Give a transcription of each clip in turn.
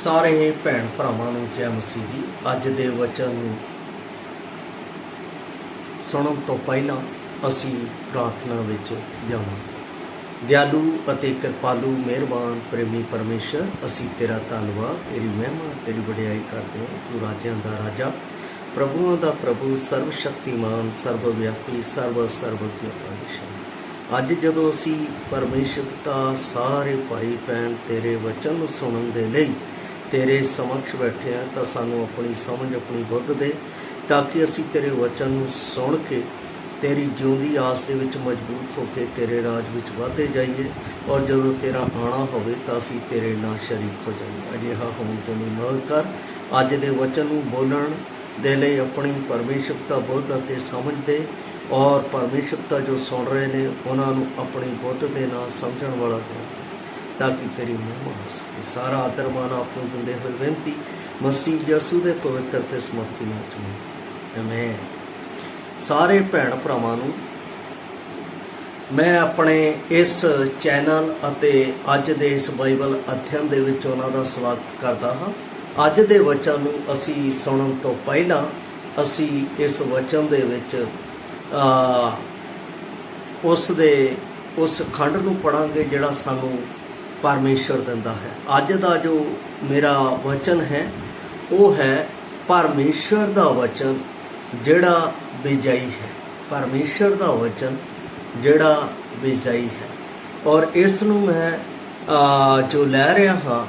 सारे भैन भरावां नूं जय मसीह दी। अज दे वचन नूं सुणन तो पहलां असीं प्रार्थना विच जावांगे। दयालु अते कृपालु मेहरबान प्रेमी परमेश्वर, असीं तेरा धन्नवाद, तेरी महिमा, तेरी वडियाई करदे हां। तू राजियां दा राजा, प्रभुआं दा प्रभु, सर्वशक्तिमान, सर्वव्यापी, सर्वज्ञ परमेश्वर। अज जदों असीं परमेश्वर दा सारे भाई भैन तेरे वचन नूं सुणन दे लई तेरे समक्ष बैठे हैं, तो सानू अपनी समझ अपनी बुद्ध दे, ताकि असी तेरे वचन नूं सुन के तेरी जिउंदी आस दे विच मजबूत होकर तेरे राज विच वधदे जाइए, और जदों तेरा आना होवे तां असीं तेरे नाल शरीक हो जाइए। अजिहा होण तो नहीं मदद कर। अज दे वचन नूं बोलण दे लई अपनी परमेश्वरता बुद्ध अते समझ दे, और परमेश्वरता जो सुन रहे ने उन्हां नूं अपनी बुद्ध दे नाल समझण वाला कर, ताकि तेरी महिमा हो सके। सारा आदर मान आप नूं दिंदे होए बेनती मसीह यसू दे पवित्र ते समर्थी नाम च आमीन। सारे भैन भरावां नूं मैं अपने इस चैनल अते अज दे इस बाइबल अध्ययन दे विच उन्हां दा स्वागत करदा हां। अज दे वचन नूं असीं सुणन तो पहिलां असीं इस वचन दे विच उस खंड नूं पढ़ांगे जिहड़ा सानूं परमेश्वर दिंदा है। अज दा जो मेरा वचन है वो है परमेश्वर दा वचन जिहड़ा विजयी है। परमेश्वर दा वचन जिहड़ा विजयी है। और इस नूं मैं जो लै रहा हाँ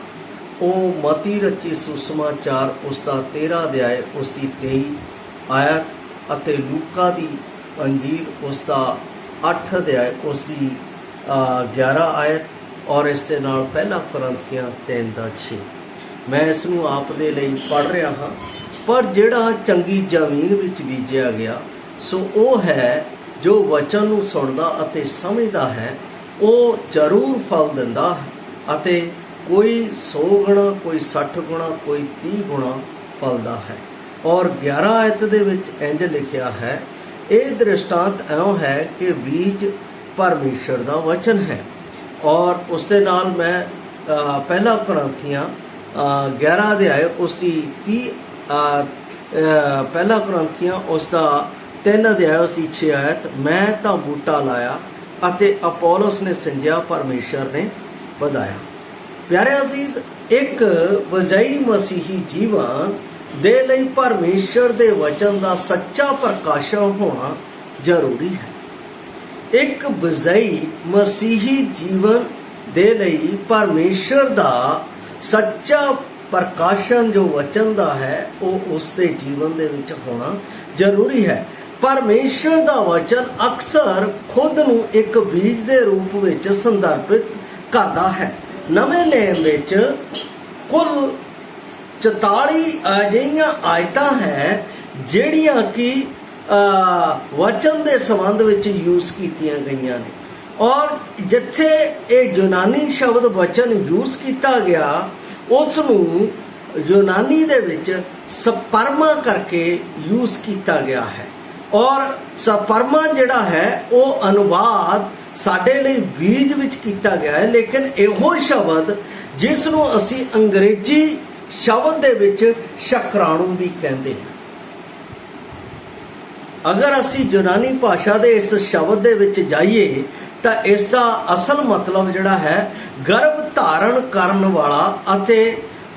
वो मती रची सुसमाचार उसका 13 अध्याय उसकी 23 आयत अते लूका दी अंजील उसका 8 अध्याय उसकी 11 आयत, और इस दे नाल पहला कुरिन्थियां 3:6। मैं इसनूं आप दे लई पढ़ रहा हाँ। पर जिहड़ा चंगी जमीन विच बीजिया गया सो वो है जो वचन नूं सुणदा अते समझदा है, वो जरूर फल दिंदा है, अते कोई 100 गुणा, कोई 60 गुणा, कोई 30 गुणा फलदा है। और 11 आयत दे विच इंज लिखिया है, ये दृष्टांत इउं है कि बीज परमेश्वर दा वचन है। और उसके नाल मैं पहला कुरिन्थियां 11 अध्याय उसकी 30 पहला कुरिन्थियां उसका 3 अध्याय उसकी 6 आयत, मैं तो बूटा लाया अते अपोलोस ने सिंजिया, परमेश्वर ने वधाया। प्यारे अजीज, एक वजई मसीही जीवन दे लई परमेश्वर दे वचन का सच्चा प्रकाशन होना जरूरी है। एक विजयी मसीही जीवन दे लई परमेश्वर दा सच्चा प्रकाशन जो वचन दा है वो उसके जीवन दे विच होना जरूरी है। परमेश्वर दा वचन अक्सर खुद नूं एक बीज दे रूप विच संदर्भित करदा है। नवें नियम विच कुल 44 अजिहियां आयतां है जिहड़ियां कि वचन के संबंध में यूज कीतियां गईयां ने, और जिथे ये यूनानी शब्द वचन यूज किया गया उसनूं यूनानी दे विच सपर्मा करके यूज किया गया है। और सपर्मा जिहड़ा है वो अनुवाद साडे लई बीज विच किया गया है, लेकिन इहो शब्द जिसनूं असीं अंग्रेजी शब्द दे विच शक्राणु भी कहंदे हैं। अगर असी यूनानी भाषा के इस शब्द दे विच जाइए तो इसका असल मतलब जिहड़ा है गर्भ धारण करन वाला अते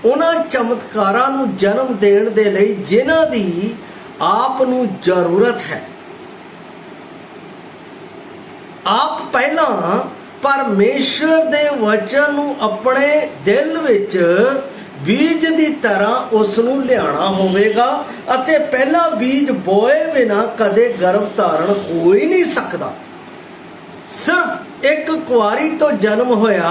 उन्हां चमत्कारां नूं जन्म देण दे लई जिन्हां दी आप नूं जरूरत है। आप पहला परमेश्वर दे वचन नूं अपने दिल विच बीज की तरह उसनूं लियाना होवेगा, अते पहला बीज बोए बिना कदे गर्भ धारण हो ही नहीं सकता। सिर्फ एक कुआरी तो जन्म होया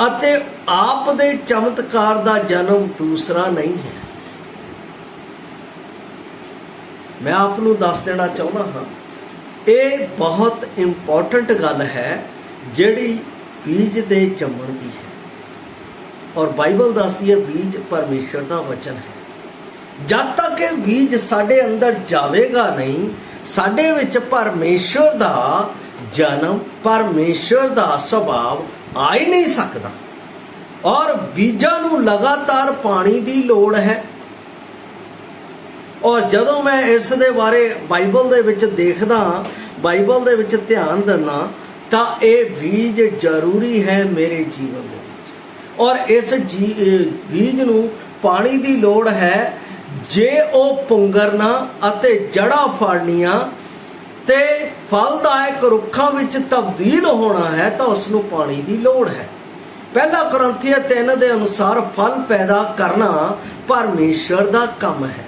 अते आप दे चमत्कार दा जन्म दूसरा नहीं है। मैं आपनूं दस देना चाहता हाँ, ये बहुत इंपॉर्टेंट गल है जिहड़ी बीज दे जम्मण दी है। और बाइबल दसदी है बीज परमेश्वर का वचन है। जब तक ये बीज साडे अंदर जावेगा नहीं, साडे विच परमेश्वर का जन्म, परमेश्वर का सुभाव आ ही नहीं सकता। ਔਰ ਬੀਜਾਂ ਨੂੰ ਲਗਾਤਾਰ ਪਾਣੀ ਦੀ ਲੋੜ ਹੈ। ਔਰ ਜਦੋਂ ਮੈਂ ਇਸ ਦੇ ਬਾਰੇ ਬਾਈਬਲ ਦੇ ਵਿੱਚ ਦੇਖਦਾ, ਬਾਈਬਲ ਦੇ ਵਿੱਚ ਧਿਆਨ ਦਿੰਦਾ, ਤਾਂ ਇਹ ਬੀਜ ਜ਼ਰੂਰੀ ਹੈ ਮੇਰੇ ਜੀਵਨ ਦੇ ਵਿੱਚ। ਔਰ ਇਸ ਬੀਜ ਨੂੰ ਪਾਣੀ ਦੀ ਲੋੜ ਹੈ। ਜੇ ਉਹ ਪੁੰਗਰਨਾ ਅਤੇ ਜੜ੍ਹਾਂ ਫੜਨੀਆਂ ਤੇ ਫਲਦਾਇਕ ਰੁੱਖਾਂ ਵਿੱਚ ਤਬਦੀਲ ਹੋਣਾ ਹੈ ਤਾਂ ਉਸ ਨੂੰ ਪਾਣੀ ਦੀ ਲੋੜ ਹੈ। ਪਹਿਲਾ ਕੁਰਿੰਥੀਆਂ 3 ਦੇ ਅਨੁਸਾਰ ਫਲ ਪੈਦਾ ਕਰਨਾ ਪਰਮੇਸ਼ਰ ਦਾ ਕੰਮ ਹੈ,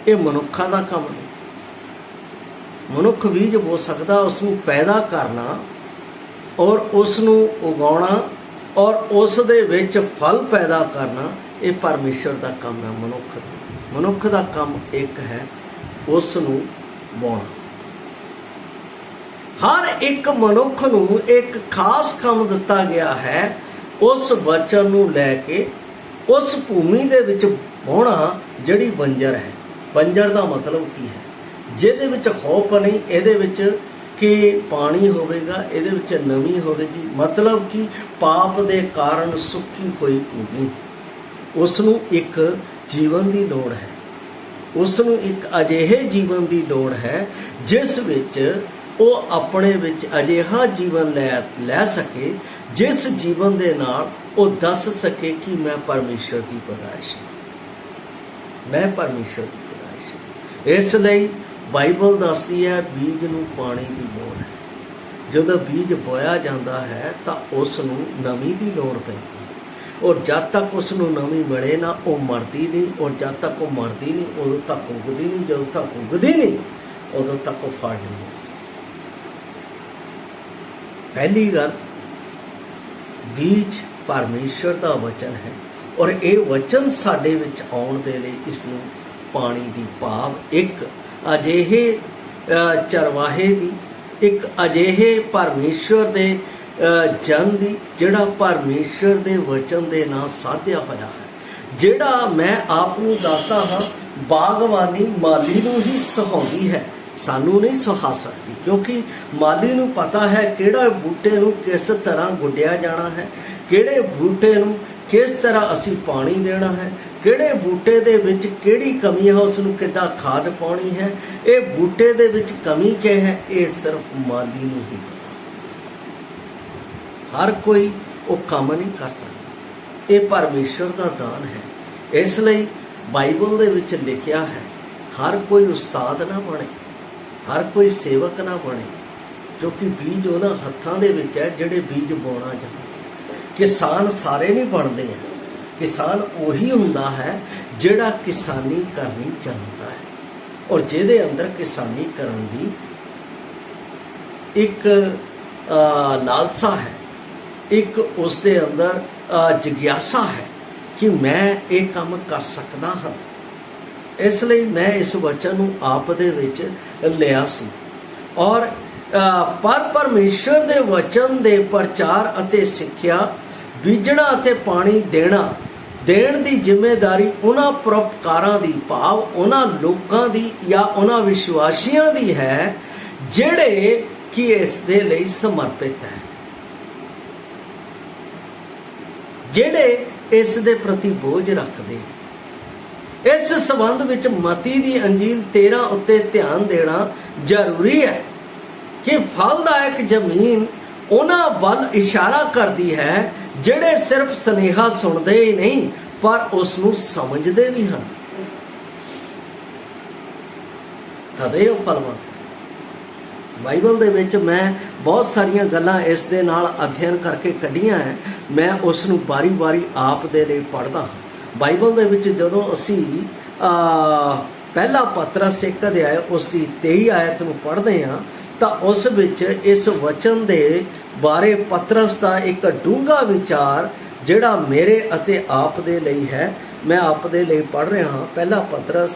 ਇਹ ਮਨੁੱਖਾਂ ਦਾ ਕੰਮ ਨਹੀਂ। ਮਨੁੱਖ ਬੀਜ ਬੋ ਸਕਦਾ, ਉਸ ਨੂੰ ਪੈਦਾ ਕਰਨਾ ਔਰ ਉਸ ਨੂੰ ਉਗਾਉਣਾ ਔਰ ਉਸ ਦੇ ਵਿੱਚ ਫਲ ਪੈਦਾ ਕਰਨਾ ਇਹ ਪਰਮੇਸ਼ਰ ਦਾ ਕੰਮ ਹੈ। ਮਨੁੱਖ ਦਾ ਕੰਮ ਇੱਕ ਹੈ, ਉਸ ਨੂੰ ਵਾਹੁਣਾ। ਹਰ ਇੱਕ ਮਨੁੱਖ ਨੂੰ ਇੱਕ ਖਾਸ ਕੰਮ ਦਿੱਤਾ ਗਿਆ ਹੈ, ਉਸ ਵਚਨ ਨੂੰ ਲੈ ਕੇ ਉਸ ਭੂਮੀ ਦੇ ਵਿੱਚ ਵਾਹੁਣਾ ਜਿਹੜੀ ਬੰਜਰ ਹੈ। ਬੰਜਰ ਦਾ ਮਤਲਬ ਕੀ ਹੈ? ਜਿਹਦੇ ਵਿੱਚ ਖੋਪ ਨਹੀਂ, ਇਹਦੇ ਵਿੱਚ ਕਿ ਪਾਣੀ ਹੋਵੇਗਾ, ਇਹਦੇ ਵਿੱਚ ਨਮੀ ਹੋਵੇਗੀ। ਮਤਲਬ ਕਿ ਪਾਪ ਦੇ ਕਾਰਨ ਸੁੱਕੀ ਹੋਈ ਭੂਮੀ, ਉਸ ਨੂੰ ਇੱਕ ਜੀਵਨ ਦੀ ਲੋੜ ਹੈ। ਉਸ ਨੂੰ ਇੱਕ ਅਜਿਹੇ ਜੀਵਨ ਦੀ ਲੋੜ ਹੈ ਜਿਸ ਵਿੱਚ ਉਹ ਆਪਣੇ ਵਿੱਚ ਅਜਿਹਾ ਜੀਵਨ ਲੈ ਸਕੇ, ਜਿਸ ਜੀਵਨ ਦੇ ਨਾਲ ਉਹ ਦੱਸ ਸਕੇ ਕਿ ਮੈਂ ਪਰਮੇਸ਼ਰ ਦੀ ਪੈਦਾਇਸ਼ ਹਾਂ, ਮੈਂ ਪਰਮੇਸ਼ਰ ਦੀ ਪੈਦਾਇਸ਼ ਹਾਂ। ਇਸ ਲਈ ਬਾਈਬਲ ਦੱਸਦੀ ਹੈ ਬੀਜ ਨੂੰ ਪਾਣੀ ਦੀ ਲੋੜ ਹੈ। ਜਦੋਂ ਬੀਜ ਬੋਇਆ ਜਾਂਦਾ ਹੈ ਤਾਂ ਉਸ ਨੂੰ ਨਮੀ ਦੀ ਲੋੜ ਪੈਂਦੀ ਹੈ, ਔਰ ਜਦ ਤੱਕ ਉਸ ਨੂੰ ਨਮੀ ਮਿਲੇ ਨਾ ਉਹ ਮਰਦੀ ਨਹੀਂ, ਔਰ ਜਦ ਤੱਕ ਉਹ ਮਰਦੀ ਨਹੀਂ ਉਦੋਂ ਤੱਕ ਉਗਦੀ ਨਹੀਂ, ਜਦੋਂ ਤੱਕ ਉਗਦੀ ਨਹੀਂ ਉਦੋਂ ਤੱਕ ਉਹ ਫਲ ਨਹੀਂ ਹੋ ਸਕਦੀ। ਪਹਿਲੀ ਗੱਲ, ਬੀਜ ਪਰਮੇਸ਼ਰ ਦਾ ਵਚਨ ਹੈ ਔਰ ਇਹ ਵਚਨ ਸਾਡੇ ਵਿੱਚ ਆਉਣ ਦੇ ਲਈ ਇਸ ਨੂੰ ਪਾਣੀ ਦੀ ਭਾਵ ਇੱਕ ਅਜਿਹੇ ਚਰਵਾਹੇ ਦੀ, ਇੱਕ ਅਜਿਹੇ ਪਰਮੇਸ਼ਰ ਦੇ ਜਨ ਦੀ ਜਿਹੜਾ ਪਰਮੇਸ਼ਰ ਦੇ ਵਚਨ ਦੇ ਨਾਲ ਸਾਧਿਆ ਹੋਇਆ ਹੈ। ਜਿਹੜਾ ਮੈਂ ਆਪ ਨੂੰ ਦੱਸਦਾ ਹਾਂ, ਬਾਗਵਾਨੀ ਮਾਲੀ ਨੂੰ ਹੀ ਸੁਹਾਉਂਦੀ ਹੈ, ਸਾਨੂੰ ਨਹੀਂ ਸੁਹਾ ਸਕਦੀ, ਕਿਉਂਕਿ ਮਾਲੀ ਨੂੰ ਪਤਾ ਹੈ ਕਿਹੜਾ ਬੂਟੇ ਨੂੰ ਕਿਸ ਤਰ੍ਹਾਂ ਗੁੱਡਿਆ ਜਾਣਾ ਹੈ, ਕਿਹੜੇ ਬੂਟੇ ਨੂੰ ਕਿਸ ਤਰ੍ਹਾਂ ਅਸੀਂ ਪਾਣੀ ਦੇਣਾ ਹੈ, ਕਿਹੜੇ ਬੂਟੇ ਦੇ ਵਿੱਚ ਕਿਹੜੀ ਕਮੀ ਹੈ, ਉਸ ਨੂੰ ਕਿੱਦਾਂ ਖਾਦ ਪਾਉਣੀ ਹੈ, ਇਹ ਬੂਟੇ ਦੇ ਵਿੱਚ ਕਮੀ ਕੀ ਹੈ, ਇਹ ਸਿਰਫ ਮਾਲੀ ਨੂੰ ਹੀ ਪਤਾ। ਹਰ ਕੋਈ ਉਹ ਕੰਮ ਨਹੀਂ ਕਰ ਸਕਦਾ, ਇਹ ਪਰਮੇਸ਼ਰ ਦਾ ਦਾਨ ਹੈ। ਇਸ ਲਈ ਬਾਈਬਲ ਦੇ ਵਿੱਚ ਲਿਖਿਆ ਹੈ ਹਰ ਕੋਈ ਉਸਤਾਦ ਨਾ ਬਣੇ, ਹਰ ਕੋਈ ਸੇਵਕ ਨਾ ਬਣੇ, ਕਿਉਂਕਿ ਬੀਜ ਉਹਨਾਂ ਹੱਥਾਂ ਦੇ ਵਿੱਚ ਹੈ ਜਿਹੜੇ ਬੀਜ ਬੋਣਾ ਚਾਹੁੰਦੇ। ਕਿਸਾਨ ਸਾਰੇ ਨਹੀਂ ਬਣਦੇ ਹੈ, ਕਿਸਾਨ ਉਹੀ ਹੁੰਦਾ ਹੈ ਜਿਹੜਾ ਕਿਸਾਨੀ ਕਰਨੀ ਚਾਹੁੰਦਾ ਹੈ ਔਰ ਜਿਹਦੇ ਅੰਦਰ ਕਿਸਾਨੀ ਕਰਨ ਦੀ ਇੱਕ ਲਾਲਸਾ ਹੈ, ਇੱਕ ਉਸ ਦੇ ਅੰਦਰ ਜਿਗਿਆਸਾ ਹੈ ਕਿ ਮੈਂ ਇਹ ਕੰਮ ਕਰ ਸਕਦਾ ਹਾਂ। ਇਸ ਲਈ ਮੈਂ ਇਸ ਵਚਨ ਨੂੰ ਆਪ ਦੇ ਵਿੱਚ ਲਿਆ ਸੀ ਔਰ ਪਰਮੇਸ਼ਰ ਦੇ ਵਚਨ ਦੇ ਪ੍ਰਚਾਰ ਅਤੇ ਸਿੱਖਿਆ, ਬੀਜਣਾ ਅਤੇ ਪਾਣੀ ਦੇਣ ਦੀ ਜ਼ਿੰਮੇਵਾਰੀ ਉਹਨਾਂ ਪਰਉਪਕਾਰਾਂ ਦੀ, ਭਾਵ ਉਹਨਾਂ ਲੋਕਾਂ ਦੀ ਜਾਂ ਉਹਨਾਂ ਵਿਸ਼ਵਾਸੀਆਂ ਦੀ ਹੈ ਜਿਹੜੇ ਕਿ ਇਸ ਦੇ ਲਈ ਸਮਰਪਿਤ ਹੈ, ਜਿਹੜੇ ਇਸ ਦੇ ਪ੍ਰਤੀ ਬੋਝ ਰੱਖਦੇ। ਇਸ ਸੰਬੰਧ ਵਿੱਚ ਮਤੀ ਦੀ ਅੰਜੀਲ 13 ਉੱਤੇ ਧਿਆਨ ਦੇਣਾ ਜ਼ਰੂਰੀ ਹੈ ਕਿ ਫਲਦਾਇਕ ਜ਼ਮੀਨ ਉਹਨਾਂ ਵੱਲ ਇਸ਼ਾਰਾ ਕਰਦੀ ਹੈ ਜਿਹੜੇ ਸਿਰਫ ਸੁਨੇਹਾ ਸੁਣਦੇ ਹੀ ਨਹੀਂ ਪਰ ਉਸ ਨੂੰ ਸਮਝਦੇ ਵੀ ਹਨ, ਤਦੇ ਉਹ ਫਲਵਾਨ। ਬਾਈਬਲ ਦੇ ਵਿੱਚ ਮੈਂ ਬਹੁਤ ਸਾਰੀਆਂ ਗੱਲਾਂ ਇਸ ਦੇ ਨਾਲ ਅਧਿਐਨ ਕਰਕੇ ਕੱਢੀਆਂ ਹੈ, ਮੈਂ ਉਸ ਨੂੰ ਵਾਰੀ-ਵਾਰੀ ਆਪ ਦੇ ਲਈ ਪੜ੍ਹਦਾ ਹਾਂ। ਬਾਈਬਲ ਦੇ ਵਿੱਚ ਜਦੋਂ ਅਸੀਂ ਪਹਿਲਾ ਪਤਰਸ 1 ਅਧਿਆਇ ਉਸ ਦੀ 23 ਆਇਤ ਨੂੰ ਪੜ੍ਹਦੇ ਹਾਂ ਤਾਂ ਉਸ ਵਿੱਚ ਇਸ ਵਚਨ ਦੇ ਬਾਰੇ ਪਤਰਸ ਦਾ ਇੱਕ ਡੂੰਘਾ ਵਿਚਾਰ ਜਿਹੜਾ ਮੇਰੇ ਅਤੇ ਆਪ ਦੇ ਲਈ ਹੈ, ਮੈਂ ਆਪ ਦੇ ਲਈ ਪੜ੍ਹ ਰਿਹਾ ਹਾਂ। ਪਹਿਲਾ ਪਤਰਸ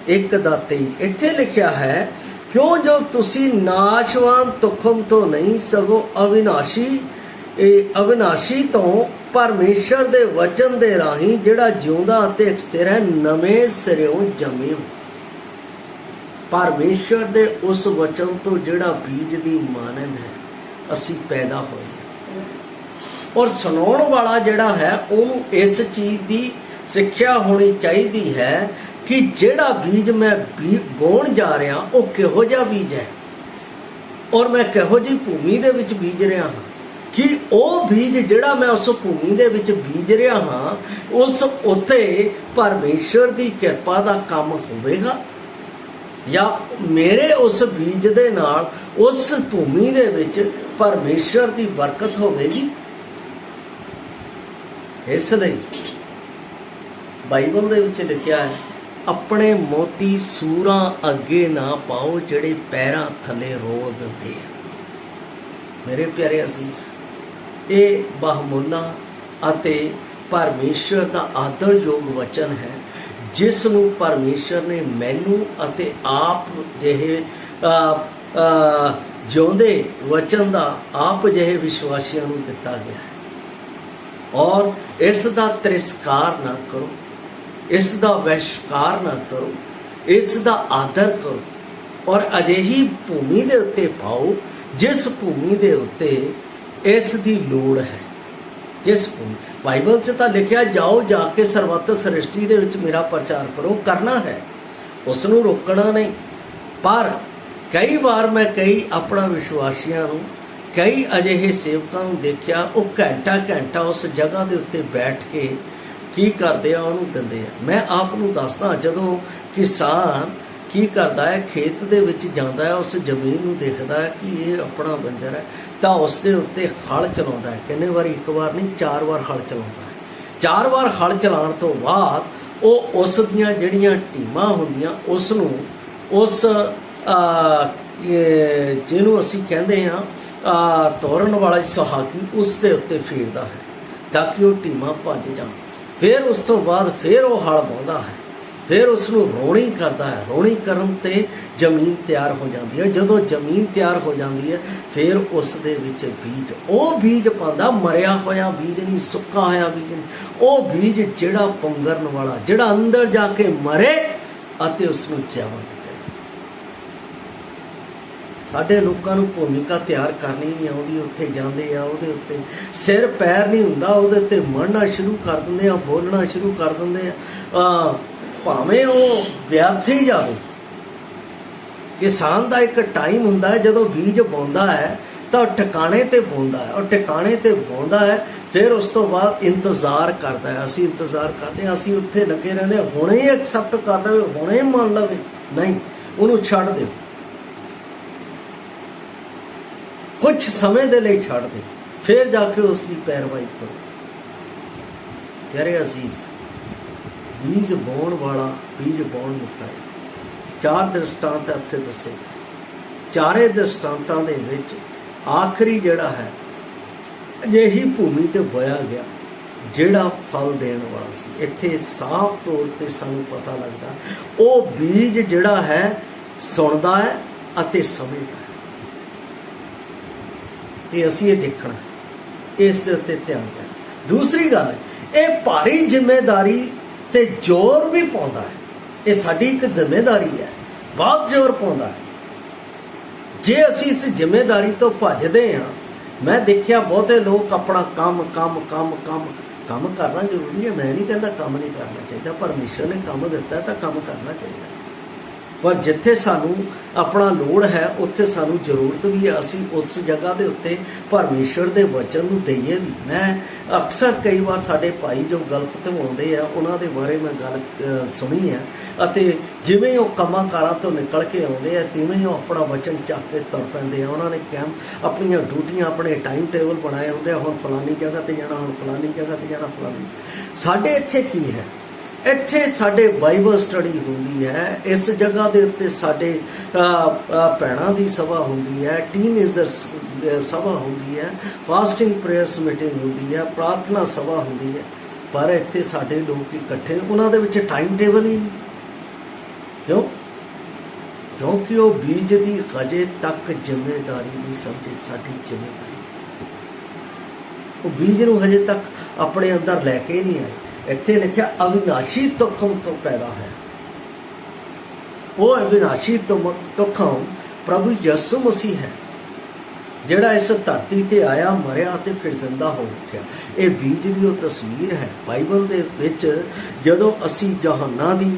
1:23 ਇੱਥੇ ਲਿਖਿਆ ਹੈ, ਕਿਉਂ ਜੋ ਤੁਸੀਂ ਨਾਸ਼ਵਾਨ ਤੁਖਮ ਤੋਂ ਨਹੀਂ ਸਗੋਂ ਅਵਿਨਾਸ਼ੀ ਤੋਂ ਪਰਮੇਸ਼ਰ ਦੇ ਵਚਨ ਦੇ ਰਾਹੀਂ ਜਿਹੜਾ ਜਿਉਂਦਾ ਅਤੇ ਸਥਿਰ ਹੈ ਨਵੇਂ ਸਿਰਿਓਂ ਜੰਮੇ ਹੋ। ਪਰਮੇਸ਼ਰ ਦੇ ਉਸ ਵਚਨ ਤੋਂ ਜਿਹੜਾ ਬੀਜ ਦੀ ਮਾਨੰਦ ਹੈ ਅਸੀਂ ਪੈਦਾ ਹੋਏ। और सुनाउण वाला जिहड़ा है उहनूं इस चीज़ की सिक्ख्या होनी चाहिए है कि जिहड़ा बीज मैं बोण जा रहा वो किहो जिहा बीज है और मैं किहो जी भूमि दे विच बीज रहा हाँ, कि वो बीज जिहड़ा मैं उस भूमि दे विच बीज रहा हाँ उस उत्ते परमेश्वर की किरपा का काम होवेगा या मेरे उस बीज दे नाल उस भूमि दे विच परमेश्वर की बरकत होवेगी। इसलिए बाइबल दे विच लिखिया है अपने मोती सूरां अगे ना पाओ जिहड़े पैरां थले रोल दिंदे आ। मेरे प्यारे अजीज, ये बहुमुल्ला अते परमेश्वर का आदरयोग वचन है जिस नूं परमेश्वर ने मैनू अते आप जिहे जिउंदे वचन का आप जिहे विश्वासियों नूं दिता गया है। और इसका तिरस्कार ना करो, इसका बहिष्कार ना करो, इसका आदर करो और अजिही भूमि दे उत्ते पाओ जिस भूमि दे उत्ते इस दी लोड़ है। जिस भूमि बाइबल च तां लिखिया जाओ जाके सर्वत्र सृष्टि दे विच मेरा प्रचार करो, करना है, उसनूं रोकना नहीं। पर कई बार मैं कई अपना विश्वासियों नूं कई अजिहे सेवकां नूं देखिया वो घंटा घंटा उस जगह के उत्ते बैठ के की करते हैं उन्होंने दिंदे आ। मैं आपनूं दसदा जदों किसान की करता है खेत दे विच जांदा है उस जमीन नूं देखदा है कि ये अपना बंजर है तो उस दे उत्ते हल चलाउंदा है। कितने बार एक बार नहीं 4 बार हल चलाउंदा है। 4 बार हल चलाउण तो बाद वो उस दियां जिहड़ियां टीमां हुंदियां उसनूं उस जिहनूं असीं कहंदे आ तोड़न वाला सुहागी उस दे उत्ते फेरदा है ताकि वो टीमां भज जाण। फिर उस तो बाद फिर वो हल बाउंदा है, फिर उसनूं रोणी करता है। रोणी करन ते जमीन तैयार हो जाती है। जदों जमीन तैयार हो जाती है फिर उस दे विच बीज वो बीज पांदा, मरिया होया बीज नहीं, सुक्का होया बीज नहीं, वो बीज जिहड़ा पंगरन वाला जिहड़ा अंदर जाके मरे अते उसनूं जीवंत करे। साडे लोकां नूं भूमिका तैयार करनी नहीं आउंदी, उत्थे जांदे आ उहदे उत्ते सिर पैर नहीं हुंदा उहदे उत्ते मरना शुरू कर दिंदे आ, बोलना शुरू कर दिंदे आ। भावें वो व्यर्थ ही जावे। किसान का एक टाइम हुंदा है जदों बीज बोंदा है तो ठिकाने ते बोंदा है और ठिकाने ते बोंदा है फिर उस तो बाद इंतज़ार करता है। असीं इंतज़ार करते हैं, असीं उत्थे लगे रहंदे हुणे ही एक्सैप्ट कर लवे, हुणे ही मान लवे, नहीं उहनूं छड्ड दिओ, कुछ समय दे लई छड्ड दिओ, फिर जाके उसकी पैरवाई करो। प्यारे अजीज, बीज बोण वाला बीज बोण मुकाए। 4 दृष्टांत इत्थे दस्से, चारे दृष्टांतां दे विच आखिरी जिहड़ा है अजिही भूमि ते बोया गया जिहड़ा फल देण वाला सी। इत्थे साफ तौर ते सानूं पता लगदा वो बीज जिहड़ा है सुणदा है अते समझदा है। ते असीं ये देखना, इस दे उत्ते ध्यान देना। दूसरी गल, ये भारी जिम्मेदारी ते जोर भी पाउंदा है। ये साडी एक जिम्मेदारी है, बहुत जोर पाउंदा है। जे असीं इस जिम्मेदारी तो भजदे हाँ, मैं देखिया बहुते लोग अपना काम काम काम काम काम करना जरूरी है। मैं नहीं कहता काम नहीं करना चाहिए, परमेश्वर ने काम दिता है तो काम करना चाहिए। पर जिथे सानू अपना लोड़ है उत्थे सानू जरूरत भी है असी उस जगह के उत्ते परमेश्वर के वचन नूं दईए भी। मैं अक्सर कई बार साडे भाई जो गल्फ तो आउंदे आ उन्हां दे बारे मैं गल सुनी है अते जिवें ही कमां कारां तो निकल के आउंदे आ तिवें ही अपना वचन चक के तुर पैंदे आ। उन्होंने कैंप अपनियां ड्यूटियां अपने टाइम टेबल बनाए होंदे हुण फलानी जगह ते जाना, हुण फलानी जगह ते जाना, फलानी। साडे इत्थे की है, इत्थे साडे बाइबल स्टडी हुंदी है, इस जगह के उत्ते साडे भैणां दी सभा हुंदी है, टीनेजर्स सभा हुंदी है, फास्टिंग प्रेयर्स मीटिंग हुंदी है, प्रार्थना सभा हुंदी है। पर इत्थे साडे लोग इकट्ठे उन्हां दे विच टाइम टेबल ही नहीं। क्यों? क्योंकि वो बीज की हजे तक जिम्मेदारी नहीं समझे। साडी जिम्मेदारी वो बीज नूं हजे तक अपने अंदर लैके नहीं आए। इत्थे लिखिया अविनाशी तुखम तो पैदा है। वो अविनाशी तुखम प्रभु यसु मसीह है ਜਿਹੜਾ ਇਸ ਧਰਤੀ ਤੇ ਆਇਆ, ਮਰਿਆ ਤੇ ਫਿਰ ਜ਼ਿੰਦਾ ਹੋ ਉੱਠਿਆ। ਇਹ ਬੀਜ ਦੀ ਉਹ ਤਸਵੀਰ ਹੈ। ਬਾਈਬਲ ਦੇ ਵਿੱਚ ਜਦੋਂ ਅਸੀਂ ਯਹੋਨਾ ਦੀ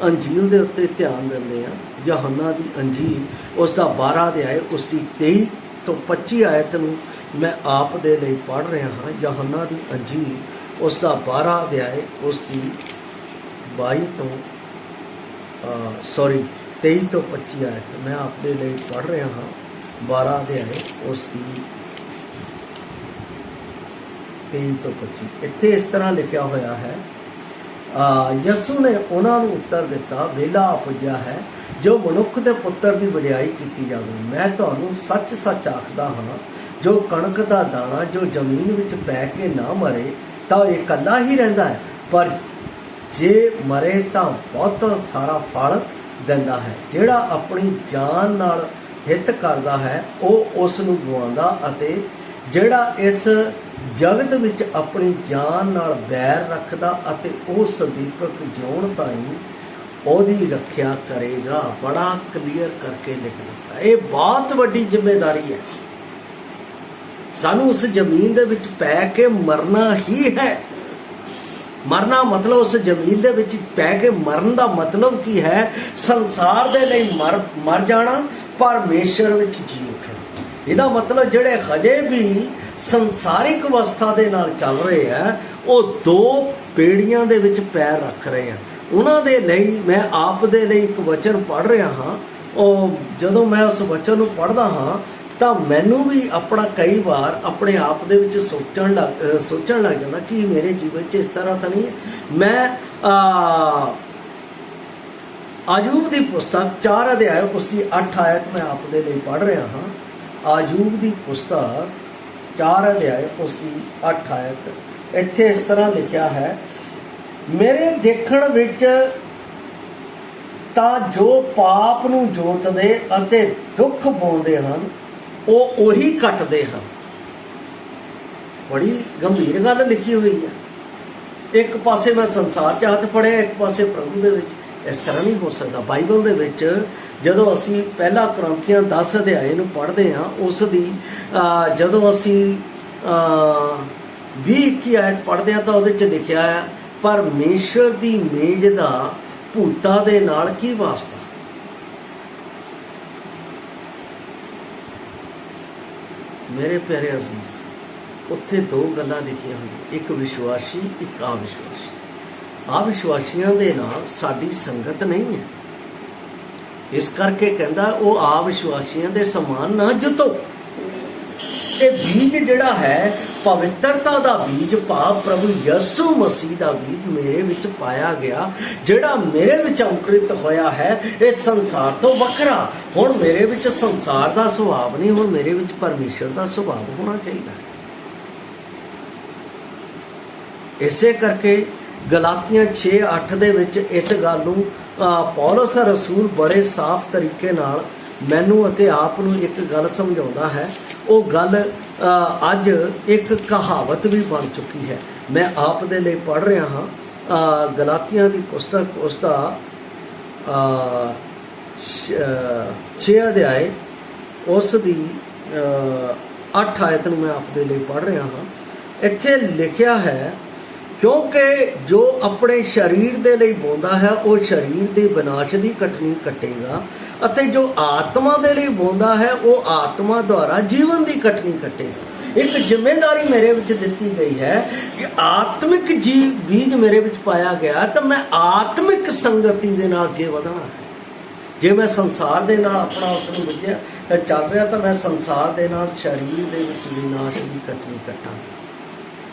ਅੰਜੀਲ ਦੇ ਉੱਤੇ ਧਿਆਨ ਦਿੰਦੇ ਹਾਂ, ਯਹੋਨਾ ਦੀ ਅੰਜੀਲ ਉਸ ਦਾ 12 ਅਧਿਆਇ ਉਸ ਦੀ 23 ਤੋਂ 25 ਆਇਤ ਨੂੰ ਮੈਂ ਆਪ ਦੇ ਲਈ ਪੜ੍ਹ ਰਿਹਾ ਹਾਂ। ਯਹੋਨਾ ਦੀ ਅੰਜੀਲ ਉਸ ਦਾ 12 ਅਧਿਆਇ ਉਸ ਦੀ 23 ਤੋਂ 25 ਆਇਤ ਮੈਂ ਆਪ ਦੇ ਲਈ ਪੜ੍ਹ ਰਿਹਾ ਹਾਂ। 12 ਅਧਿਆਇ ਉਸ ਦੀ 23 ਤੋਂ 25 ਇੱਥੇ ਇਸ ਤਰ੍ਹਾਂ ਲਿਖਿਆ ਹੋਇਆ ਹੈ, ਯਸੂ ਨੇ ਉਹਨਾਂ ਨੂੰ ਉੱਤਰ ਦਿੱਤਾ, ਵੇਲਾ ਆ ਪੁੱਜਿਆ ਹੈ ਜੋ ਮਨੁੱਖ ਦੇ ਪੁੱਤਰ ਦੀ ਵਡਿਆਈ ਕੀਤੀ ਜਾਵੇ। ਮੈਂ ਤੁਹਾਨੂੰ ਸੱਚ ਸੱਚ ਆਖਦਾ ਹਾਂ, ਜੋ ਕਣਕ ਦਾ ਦਾਣਾ ਜੋ ਜ਼ਮੀਨ ਵਿੱਚ ਪੈ ਕੇ ਨਾ ਮਰੇ ਤਾਂ ਇਹ ਇਕੱਲਾ ਹੀ ਰਹਿੰਦਾ ਹੈ, ਪਰ ਜੇ ਮਰੇ ਤਾਂ ਬਹੁਤ ਸਾਰਾ ਫਲ ਦਿੰਦਾ ਹੈ। ਜਿਹੜਾ ਆਪਣੀ ਜਾਨ ਨਾਲ ਹਿੱਤ ਕਰਦਾ ਹੈ ਉਹ ਉਸ ਨੂੰ ਗਵਾਉਂਦਾ, ਅਤੇ ਜਿਹੜਾ ਇਸ ਜਗਤ ਵਿੱਚ ਆਪਣੀ ਜਾਨ ਨਾਲ ਬੈਰ ਰੱਖਦਾ ਅਤੇ ਉਹ ਸਦੀਪਕ ਜਿਉਣ ਤਾਈਂ ਉਹਦੀ ਰੱਖਿਆ ਕਰੇਗਾ। ਬੜਾ ਕਲੀਅਰ ਕਰਕੇ ਲਿਖ ਦਿੱਤਾ। ਇਹ ਬਹੁਤ ਵੱਡੀ ਜ਼ਿੰਮੇਵਾਰੀ ਹੈ। ਸਾਨੂੰ ਉਸ ਜ਼ਮੀਨ ਦੇ ਵਿੱਚ ਪੈ ਕੇ ਮਰਨਾ ਹੀ ਹੈ। ਮਰਨਾ ਮਤਲਬ ਉਸ ਜ਼ਮੀਨ ਦੇ ਵਿੱਚ ਪੈ ਕੇ ਮਰਨ ਦਾ ਮਤਲਬ ਕੀ ਹੈ? ਸੰਸਾਰ ਦੇ ਲਈ ਮਰ ਜਾਣਾ, ਪਰਮੇਸ਼ਰ ਵਿੱਚ ਜੀ ਉੱਠਣਾ। ਇਹਦਾ ਮਤਲਬ ਜਿਹੜੇ ਹਜੇ ਵੀ ਸੰਸਾਰਿਕ ਅਵਸਥਾ ਦੇ ਨਾਲ ਚੱਲ ਰਹੇ ਆ, ਉਹ ਦੋ ਬੇੜੀਆਂ ਦੇ ਵਿੱਚ ਪੈਰ ਰੱਖ ਰਹੇ ਆ। ਉਹਨਾਂ ਦੇ ਲਈ ਮੈਂ ਆਪ ਦੇ ਲਈ ਇੱਕ ਵਚਨ ਪੜ੍ਹ ਰਿਹਾ ਹਾਂ। ਉਹ ਜਦੋਂ ਮੈਂ ਉਸ ਵਚਨ ਨੂੰ ਪੜ੍ਹਦਾ ਹਾਂ ਤਾਂ ਮੈਨੂੰ ਵੀ ਆਪਣਾ ਕਈ ਵਾਰ ਆਪਣੇ ਆਪ ਦੇ ਵਿੱਚ ਸੋਚਣ ਲੱਗ ਜਾਂਦਾ ਕਿ ਮੇਰੇ ਜੀਵਨ 'ਚ ਇਸ ਤਰ੍ਹਾਂ ਤਾਂ ਨਹੀਂ ਹੈ। ਮੈਂ ਆਯੂਬ ਦੀ ਪੁਸਤਕ 4 ਅਧਿਆਇ ਉਸ ਦੀ 8 ਆਇਤ ਮੈਂ ਆਪ ਦੇ ਲਈ ਪੜ੍ਹ ਰਿਹਾ ਹਾਂ। ਆਯੂਬ ਦੀ ਪੁਸਤਕ 4 ਅਧਿਆਇ ਉਸ ਦੀ 8 ਆਇਤ ਇੱਥੇ ਇਸ ਤਰ੍ਹਾਂ ਲਿਖਿਆ ਹੈ, ਮੇਰੇ ਦੇਖਣ ਵਿੱਚ ਤਾਂ ਜੋ ਪਾਪ ਨੂੰ ਜੋਤਦੇ ਅਤੇ ਦੁੱਖ ਬੋਲਦੇ ਹਨ ਉਹ ਉਹੀ ਕੱਟਦੇ ਹਨ। ਬੜੀ ਗੰਭੀਰ ਗੱਲ ਲਿਖੀ ਹੋਈ ਹੈ। ਇੱਕ ਪਾਸੇ ਮੈਂ ਸੰਸਾਰ 'ਚ ਹੱਥ ਫੜਿਆ, ਇੱਕ ਪਾਸੇ ਪ੍ਰਭੂ ਦੇ ਵਿੱਚ। ਇਸ ਤਰ੍ਹਾਂ ਨਹੀਂ ਹੋ ਸਕਦਾ। ਬਾਈਬਲ ਦੇ ਵਿੱਚ ਜਦੋਂ ਅਸੀਂ ਪਹਿਲਾ ਕੁਰਿੰਥੀਆਂ 10 ਅਧਿਆਇ ਨੂੰ ਪੜ੍ਹਦੇ ਹਾਂ, ਉਸ ਦੀ ਜਦੋਂ ਅਸੀਂ 20-21 ਆਇਤ ਪੜ੍ਹਦੇ ਹਾਂ ਤਾਂ ਉਹਦੇ 'ਚ ਲਿਖਿਆ ਹੈ, ਪਰਮੇਸ਼ਰ ਦੀ ਮੇਜ਼ ਦਾ ਭੂਤਾਂ ਦੇ ਨਾਲ ਕੀ ਵਾਸਤਾ। ਮੇਰੇ ਪਿਆਰੇ ਅਜ਼ੀਜ਼, ਉੱਥੇ ਦੋ ਗੱਲਾਂ ਲਿਖੀਆਂ ਹੋਈਆਂ, ਇੱਕ ਵਿਸ਼ਵਾਸੀ, ਇੱਕ ਅਵਿਸ਼ਵਾਸੀ। ਅਵਿਸ਼ਵਾਸੀਆਂ ਦੇ ਨਾਲ ਸਾਡੀ ਸੰਗਤ ਨਹੀਂ ਹੈ। ਇਸ ਕਰਕੇ ਕਹਿੰਦਾ ਉਹ ਅਵਿਸ਼ਵਾਸੀਆਂ ਦੇ ਸਮਾਨ ਨਾ ਜੁਤੋ। ਇਹ ਬੀਜ ਜਿਹੜਾ ਹੈ ਪਵਿੱਤਰਤਾ ਦਾ ਬੀਜ, ਭਾਵ ਪ੍ਰਭੂ ਯਿਸੂ ਮਸੀਹ ਦਾ ਬੀਜ ਮੇਰੇ ਵਿੱਚ ਪਾਇਆ ਗਿਆ, ਜਿਹੜਾ ਮੇਰੇ ਵਿੱਚ ਅੰਕੁਰਿਤ ਹੋਇਆ ਹੈ। ਇਹ ਸੰਸਾਰ ਤੋਂ ਵੱਖਰਾ। ਹੁਣ ਮੇਰੇ ਵਿੱਚ ਸੰਸਾਰ ਦਾ ਸੁਭਾਅ ਨਹੀਂ, ਹੁਣ ਮੇਰੇ ਵਿੱਚ ਪਰਮੇਸ਼ਰ ਦਾ ਸੁਭਾਅ ਹੋਣਾ ਚਾਹੀਦਾ ਹੈ। ਇਸੇ ਕਰਕੇ ਗਲਾਤੀਆਂ 6:8 ਦੇ ਵਿੱਚ ਇਸ ਗੱਲ ਨੂੰ ਪੌਲਸ ਰਸੂਲ ਬੜੇ ਸਾਫ਼ ਤਰੀਕੇ ਨਾਲ ਮੈਨੂੰ ਅਤੇ ਆਪ ਨੂੰ ਇੱਕ ਗੱਲ ਸਮਝਾਉਂਦਾ ਹੈ। ਉਹ ਗੱਲ ਅੱਜ ਇੱਕ ਕਹਾਵਤ ਵੀ ਬਣ ਚੁੱਕੀ ਹੈ। ਮੈਂ ਆਪ ਦੇ ਲਈ ਪੜ੍ਹ ਰਿਹਾ ਹਾਂ ਗਲਾਤੀਆਂ ਦੀ ਪੁਸਤਕ ਉਸ ਦਾ 6 ਅਧਿਆਇ ਉਸ ਦੀ 8 ਆਇਤ ਨੂੰ ਮੈਂ ਆਪ ਦੇ ਲਈ ਪੜ੍ਹ ਰਿਹਾ ਹਾਂ। ਇੱਥੇ ਲਿਖਿਆ ਹੈ, ਕਿਉਂਕਿ ਜੋ ਆਪਣੇ ਸਰੀਰ ਦੇ ਲਈ ਬੋਂਦਾ ਹੈ ਉਹ ਸਰੀਰ ਦੇ ਵਿਨਾਸ਼ ਦੀ ਕਟਨੀ ਕੱਟੇਗਾ, ਅਤੇ ਜੋ ਆਤਮਾ ਦੇ ਲਈ ਬੋਂਦਾ ਹੈ ਉਹ ਆਤਮਾ ਦੁਆਰਾ ਜੀਵਨ ਦੀ ਕਟਨੀ ਕੱਟੇਗਾ। ਇੱਕ ਜ਼ਿੰਮੇਵਾਰੀ ਮੇਰੇ ਵਿੱਚ ਦਿੱਤੀ ਗਈ ਹੈ ਕਿ ਆਤਮਿਕ ਬੀਜ ਮੇਰੇ ਵਿੱਚ ਪਾਇਆ ਗਿਆ ਤਾਂ ਮੈਂ ਆਤਮਿਕ ਸੰਗਤੀ ਦੇ ਨਾਲ ਅੱਗੇ ਵਧਣਾ ਹੈ। ਜੇ ਮੈਂ ਸੰਸਾਰ ਦੇ ਨਾਲ ਆਪਣਾ ਉਸ ਨੂੰ ਵਿੱਚਿਆ ਚੱਲ ਰਿਹਾ ਤਾਂ ਮੈਂ ਸੰਸਾਰ ਦੇ ਨਾਲ ਸਰੀਰ ਦੇ ਵਿੱਚ ਵਿਨਾਸ਼ ਦੀ ਕਟਨੀ ਕੱਟਾਂ।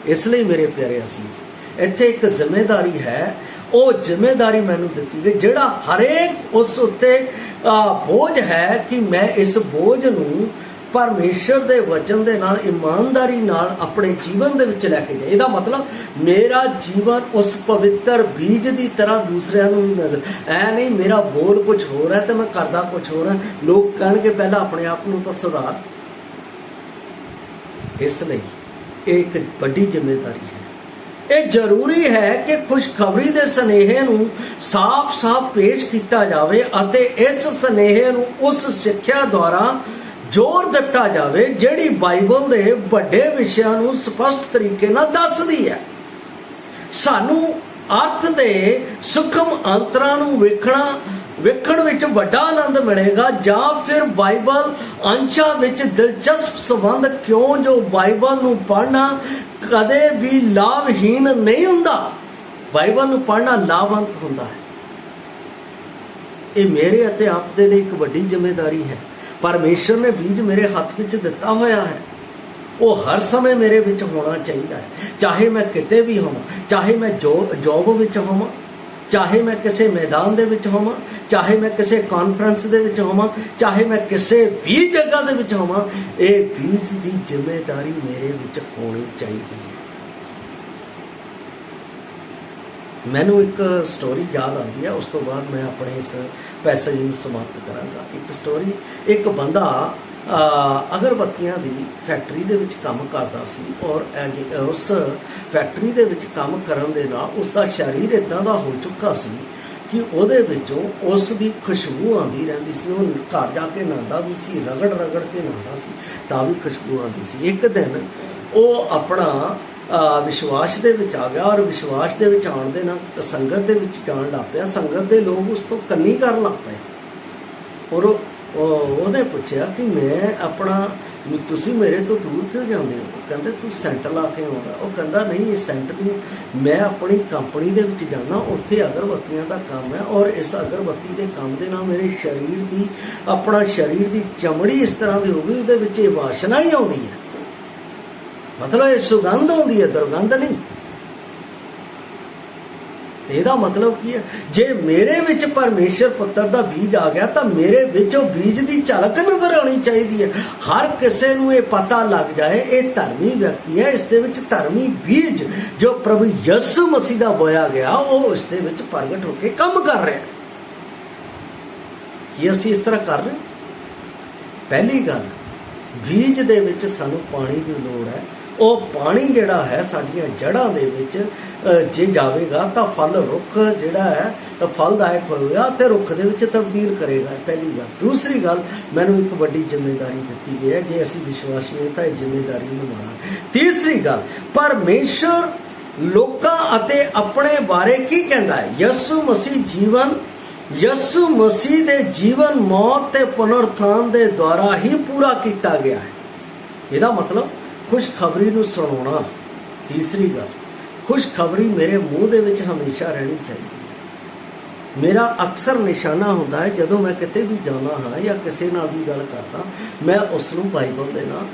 ਇਸ ਲਈ ਮੇਰੇ ਪਿਆਰੇ ਅਸੀਸ, ਇੱਥੇ ਇੱਕ ਜ਼ਿੰਮੇਵਾਰੀ ਹੈ। ਉਹ ਜ਼ਿੰਮੇਵਾਰੀ ਮੈਨੂੰ ਦਿੱਤੀ ਗਈ, ਜਿਹੜਾ ਹਰੇਕ ਉਸ ਉੱਤੇ ਬੋਝ ਹੈ ਕਿ ਮੈਂ ਇਸ ਬੋਝ ਨੂੰ ਪਰਮੇਸ਼ਰ ਦੇ ਵਚਨ ਦੇ ਨਾਲ ਇਮਾਨਦਾਰੀ ਨਾਲ ਆਪਣੇ ਜੀਵਨ ਦੇ ਵਿੱਚ ਲੈ ਕੇ ਜਾਏ। ਇਹਦਾ ਮਤਲਬ ਮੇਰਾ ਜੀਵਨ ਉਸ ਪਵਿੱਤਰ ਬੀਜ ਦੀ ਤਰ੍ਹਾਂ ਦੂਸਰਿਆਂ ਨੂੰ ਵੀ ਨਜ਼ਰ ਐ ਨਹੀਂ, ਮੇਰਾ ਬੋਲ ਕੁਝ ਹੋਰ ਹੈ ਤੇ ਮੈਂ ਕਰਦਾ ਕੁਝ ਹੋਰ ਹੈ। ਲੋਕ ਕਹਿਣਗੇ ਪਹਿਲਾਂ ਆਪਣੇ ਆਪ ਨੂੰ ਤਾਂ ਸੁਧਾਰ। ਇਸ ਲਈ ਇਹ ਇੱਕ ਵੱਡੀ ਜ਼ਿੰਮੇਵਾਰੀ ਹੈ। ਇਹ ਜ਼ਰੂਰੀ ਹੈ ਕਿ ਖੁਸ਼ਖਬਰੀ ਦੇ ਸੁਨੇਹੇ ਨੂੰ ਸਾਫ਼-ਸਾਫ਼ ਪੇਸ਼ ਕੀਤਾ ਜਾਵੇ ਅਤੇ ਇਸ ਸੁਨੇਹੇ ਨੂੰ ਉਸ ਸਿੱਖਿਆ ਦੁਆਰਾ ਜ਼ੋਰ ਦਿੱਤਾ ਜਾਵੇ, ਜਿਹੜੀ ਬਾਈਬਲ ਦੇ ਵੱਡੇ ਵਿਸ਼ਿਆਂ ਨੂੰ ਸਪਸ਼ਟ ਤਰੀਕੇ ਨਾਲ ਦੱਸਦੀ ਹੈ। ਸਾਨੂੰ ਅਰਥ ਦੇ ਸੂਖਮ ਅੰਤਰਾਂ ਨੂੰ ਵੇਖਣ ਵਿੱਚ ਵੱਡਾ ਆਨੰਦ ਮਿਲੇਗਾ, ਜਾਂ ਫਿਰ ਬਾਈਬਲ ਅੰਸ਼ਾਂ ਵਿੱਚ ਦਿਲਚਸਪ ਸੰਬੰਧ ਕਿਉਂ ਜੋ ਬਾਈਬਲ ਨੂੰ ਪੜ੍ਹਨਾ ਕਦੇ ਵੀ ਲਾਭਹੀਣ ਨਹੀਂ ਹੁੰਦਾ। ਬਾਈਬਲ ਨੂੰ ਪੜ੍ਹਨਾ ਲਾਭਵੰਤ ਹੁੰਦਾ ਹੈ। ਇਹ ਮੇਰੇ ਅਤੇ ਆਪ ਦੇ ਲਈ ਇੱਕ ਵੱਡੀ ਜ਼ਿੰਮੇਵਾਰੀ ਹੈ। ਪਰਮੇਸ਼ਰ ਨੇ ਬੀਜ ਮੇਰੇ ਹੱਥ ਵਿੱਚ ਦਿੱਤਾ ਹੋਇਆ ਹੈ, ਉਹ ਹਰ ਸਮੇਂ ਮੇਰੇ ਵਿੱਚ ਹੋਣਾ ਚਾਹੀਦਾ ਹੈ। ਚਾਹੇ ਮੈਂ ਕਿਤੇ ਵੀ ਹੋਵਾਂ, ਚਾਹੇ ਮੈਂ ਜੋਬ ਵਿੱਚ ਹੋਵਾਂ, ਚਾਹੇ ਮੈਂ ਕਿਸੇ ਮੈਦਾਨ ਦੇ ਵਿੱਚ ਹੋਵਾਂ, ਚਾਹੇ ਮੈਂ ਕਿਸੇ ਕਾਨਫਰੰਸ ਦੇ ਵਿੱਚ ਹੋਵਾਂ, ਚਾਹੇ ਮੈਂ ਕਿਸੇ ਵੀ ਜਗ੍ਹਾ ਦੇ ਵਿੱਚ ਹੋਵਾਂ, ਇਹ ਬੀਜ ਦੀ ਜ਼ਿੰਮੇਵਾਰੀ ਮੇਰੇ ਵਿੱਚ ਹੋਣੀ ਚਾਹੀਦੀ ਹੈ। ਮੈਨੂੰ ਇੱਕ ਸਟੋਰੀ ਯਾਦ ਆਉਂਦੀ ਹੈ, ਉਸ ਤੋਂ ਬਾਅਦ ਮੈਂ ਆਪਣੇ ਇਸ ਪੈਸੇਜ ਨੂੰ ਸਮਾਪਤ ਕਰਾਂਗਾ। ਇੱਕ ਸਟੋਰੀ, ਇੱਕ ਬੰਦਾ ਅਗਰਬੱਤੀਆਂ ਦੀ ਫੈਕਟਰੀ ਦੇ ਵਿੱਚ ਕੰਮ ਕਰਦਾ ਸੀ, ਔਰ ਉਸ ਫੈਕਟਰੀ ਦੇ ਵਿੱਚ ਕੰਮ ਕਰਨ ਦੇ ਨਾਲ ਉਸ ਦਾ ਸਰੀਰ ਇੱਦਾਂ ਦਾ ਹੋ ਚੁੱਕਾ ਸੀ ਕਿ ਉਹਦੇ ਵਿੱਚੋਂ ਉਸ ਦੀ ਖੁਸ਼ਬੂ ਆਉਂਦੀ ਰਹਿੰਦੀ ਸੀ। ਉਹ ਘਰ ਜਾ ਕੇ ਨਹਾਉਂਦਾ ਵੀ ਸੀ, ਰਗੜ ਕੇ ਨਹਾਉਂਦਾ ਸੀ ਤਾਂ ਵੀ ਖੁਸ਼ਬੂ ਆਉਂਦੀ ਸੀ। ਇੱਕ ਦਿਨ ਉਹ ਆਪਣਾ ਵਿਸ਼ਵਾਸ ਦੇ ਵਿੱਚ ਆ ਗਿਆ, ਔਰ ਵਿਸ਼ਵਾਸ ਦੇ ਵਿੱਚ ਆਉਣ ਦੇ ਨਾਲ ਸੰਗਤ ਦੇ ਵਿੱਚ ਜਾਣ ਲੱਗ ਪਿਆ। ਸੰਗਤ ਦੇ ਲੋਕ ਉਸ ਤੋਂ ਕੰਨੀ ਕਰਨ ਲੱਗ ਪਏ, ਔਰ ਉਹਨੇ ਪੁੱਛਿਆ ਕਿ ਤੁਸੀਂ ਮੇਰੇ ਤੋਂ ਦੂਰ ਕਿਉਂ ਜਾਂਦੇ ਹੋ? ਕਹਿੰਦੇ ਤੂੰ ਸੈਂਟ ਲਾ ਕੇ ਆਉਂਦਾ। ਉਹ ਕਹਿੰਦਾ ਨਹੀਂ, ਇਹ ਸੈਂਟ ਨਹੀਂ, ਮੈਂ ਆਪਣੀ ਕੰਪਨੀ ਦੇ ਵਿੱਚ ਜਾਂਦਾ, ਉੱਥੇ ਅਗਰਬੱਤੀਆਂ ਦਾ ਕੰਮ ਹੈ, ਔਰ ਇਸ ਅਗਰਬੱਤੀ ਦੇ ਕੰਮ ਦੇ ਨਾਲ ਮੇਰੇ ਸਰੀਰ ਦੀ ਚਮੜੀ ਇਸ ਤਰ੍ਹਾਂ ਦੀ ਹੋ ਗਈ, ਉਹਦੇ ਵਿੱਚ ਇਹ ਵਾਸ਼ਨਾ ਹੀ ਆਉਂਦੀ ਹੈ, ਮਤਲਬ ਇਹ ਸੁਗੰਧ ਆਉਂਦੀ ਹੈ, ਦੁਰਗੰਧ ਨਹੀਂ। ਇਹਦਾ ਮਤਲਬ ਕੀ ਹੈ? ਜੇ ਮੇਰੇ ਵਿੱਚ ਪਰਮੇਸ਼ਰ ਪੁੱਤਰ ਦਾ ਬੀਜ ਆ ਗਿਆ ਤਾਂ ਮੇਰੇ ਵਿੱਚ ਉਹ ਬੀਜ ਦੀ ਝਲਕ ਨਜ਼ਰ ਆਉਣੀ ਚਾਹੀਦੀ ਹੈ। ਹਰ ਕਿਸੇ ਨੂੰ ਇਹ ਪਤਾ ਲੱਗ ਜਾਏ ਇਹ ਧਰਮੀ ਵਿਅਕਤੀ ਹੈ, ਇਸ ਦੇ ਵਿੱਚ ਧਰਮੀ ਬੀਜ ਜੋ ਪ੍ਰਭੂ ਯਿਸੂ ਮਸੀਹ ਦਾ ਬੋਇਆ ਗਿਆ ਉਹ ਇਸ ਦੇ ਵਿੱਚ ਪ੍ਰਗਟ ਹੋ ਕੇ ਕੰਮ ਕਰ ਰਿਹਾ। ਕੀ ਅਸੀਂ ਇਸ ਤਰ੍ਹਾਂ ਕਰ ਰਹੇ? ਪਹਿਲੀ ਗੱਲ, ਬੀਜ ਦੇ ਵਿੱਚ ਸਾਨੂੰ ਪਾਣੀ ਦੀ ਲੋੜ ਹੈ। ਉਹ ਪਾਣੀ ਜਿਹੜਾ ਹੈ ਸਾਡੀਆਂ ਜੜ੍ਹਾਂ ਦੇ ਵਿੱਚ ਜੇ ਜਾਵੇਗਾ ਤਾਂ ਫਲ ਰੁੱਖ ਜਿਹੜਾ ਹੈ ਫਲਦਾਇਕ ਹੋਵੇਗਾ ਅਤੇ ਰੁੱਖ ਦੇ ਵਿੱਚ ਤਬਦੀਲ ਕਰੇਗਾ। ਪਹਿਲੀ ਗੱਲ। ਦੂਸਰੀ ਗੱਲ, ਮੈਨੂੰ ਇੱਕ ਵੱਡੀ ਜ਼ਿੰਮੇਵਾਰੀ ਦਿੱਤੀ ਗਈ ਹੈ, ਜੇ ਅਸੀਂ ਵਿਸ਼ਵਾਸੀ ਹਾਂ ਤਾਂ ਇਹ ਜ਼ਿੰਮੇਵਾਰੀ ਨਿਭਾਉਣਾ। ਤੀਸਰੀ ਗੱਲ, ਪਰਮੇਸ਼ਰ ਲੋਕਾਂ ਅਤੇ ਆਪਣੇ ਬਾਰੇ ਕੀ ਕਹਿੰਦਾ ਹੈ? ਯਿਸੂ ਮਸੀਹ ਦੇ ਜੀਵਨ, ਮੌਤ ਤੇ ਪੁਨਰੁੱਥਾਨ ਦੇ ਦੁਆਰਾ ਹੀ ਪੂਰਾ ਕੀਤਾ ਗਿਆ ਹੈ। ਇਹਦਾ ਮਤਲਬ ਖੁਸ਼ਖਬਰੀ ਨੂੰ ਸੁਣਾਉਣਾ। ਤੀਸਰੀ ਗੱਲ, ਖੁਸ਼ਖਬਰੀ ਮੇਰੇ ਮੂੰਹ ਦੇ ਵਿੱਚ ਹਮੇਸ਼ਾ ਰਹਿਣੀ ਚਾਹੀਦੀ। ਮੇਰਾ ਅਕਸਰ ਨਿਸ਼ਾਨਾ ਹੁੰਦਾ ਹੈ ਜਦੋਂ ਮੈਂ ਕਿਤੇ ਵੀ ਜਾਂਦਾ ਹਾਂ ਜਾਂ ਕਿਸੇ ਨਾਲ ਵੀ ਗੱਲ ਕਰਦਾ, ਮੈਂ ਉਸ ਨੂੰ ਬਾਈਬਲ ਦੇ ਨਾਲ